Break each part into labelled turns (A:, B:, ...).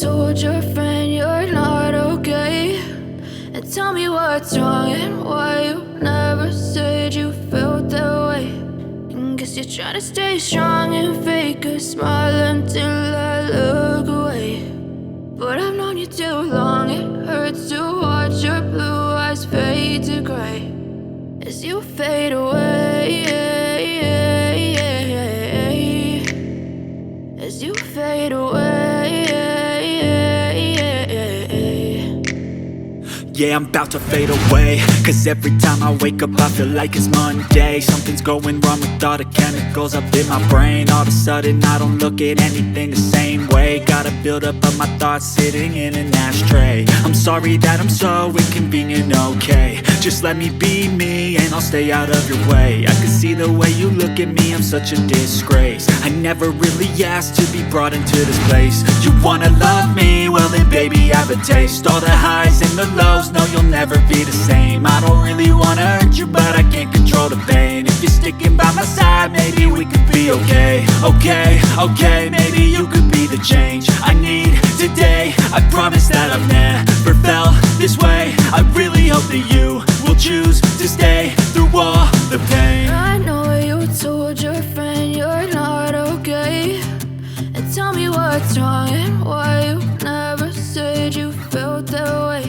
A: told your friend you're not okay, and tell me what's wrong and why you never said you felt that way. And guess you're trying to stay strong and fake a smile until I look away. But I've known you too long, it hurts to watch your blue eyes fade to gray as you fade away, as you fade away.
B: Yeah, I'm about to fade away, cause every time I wake up I feel like it's Monday. Something's going wrong with all the chemicals up in my brain. All of a sudden I don't look at anything the same way. Gotta build up of my thoughts sitting in an ashtray. I'm sorry that I'm so inconvenient, okay. Just let me be me and I'll stay out of your way. I can see the way you look at me, I'm such a disgrace. I never really asked to be brought into this place. You wanna love me? Well then baby I have a taste. All the highs and the lows, no you'll never be the same. I don't really wanna hurt you but I can't control the pain. If you're sticking by my side maybe we could be okay. Okay, maybe you could be the change I need today. I promise that I've never felt this way. I really hope that you will choose to stay through all the pain.
A: I know you told your friend you're not okay, and tell me what's wrong and why you never said you felt that way.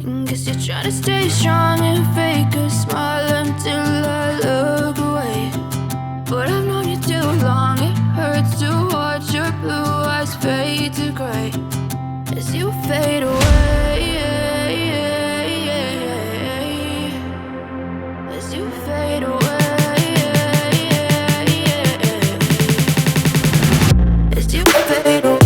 A: And guess you're trying to stay strong and fake a smile until I look away. But I've known you too long, it hurts to watch your blue eyes fade to gray as you fade away, as you fade away, as you fade away.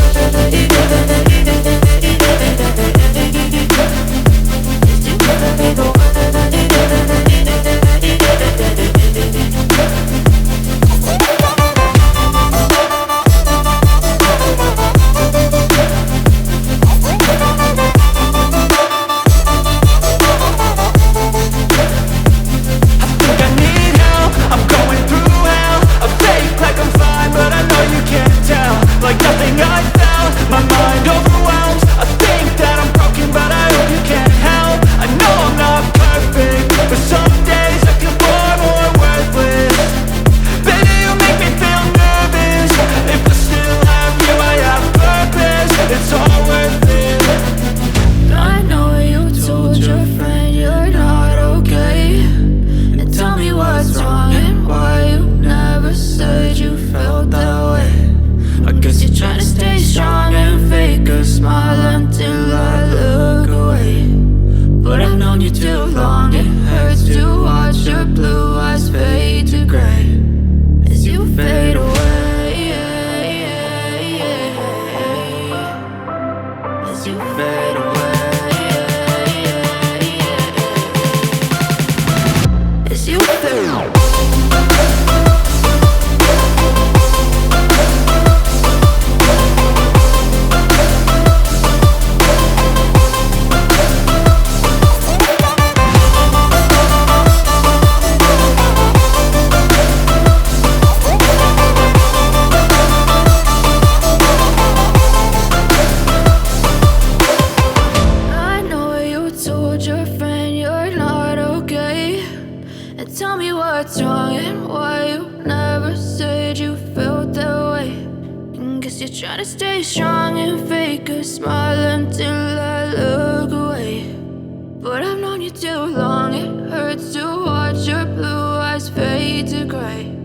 B: Like nothing I felt, my mind overwhelmed. I think that I'm broken, but I hope you can't help. I know I'm not perfect, but some days I feel far more worthless. Baby, you make me feel nervous. If I still have you, I have purpose. It's all worth it.
A: I know you told your friend you're not okay, and tell me what's wrong and why you never said you felt that way. I guess you're trying to stay strong and fake a smile until I look away. But I've known you too long, it hurts to watch your blue eyes fade to gray as you fade away, as you fade away, as you fade away. Your friend you're not okay, and tell me what's wrong and why you never said you felt that way. And guess you're trying to stay strong and fake a smile until I look away. But I've known you too long, it hurts to watch your blue eyes fade to gray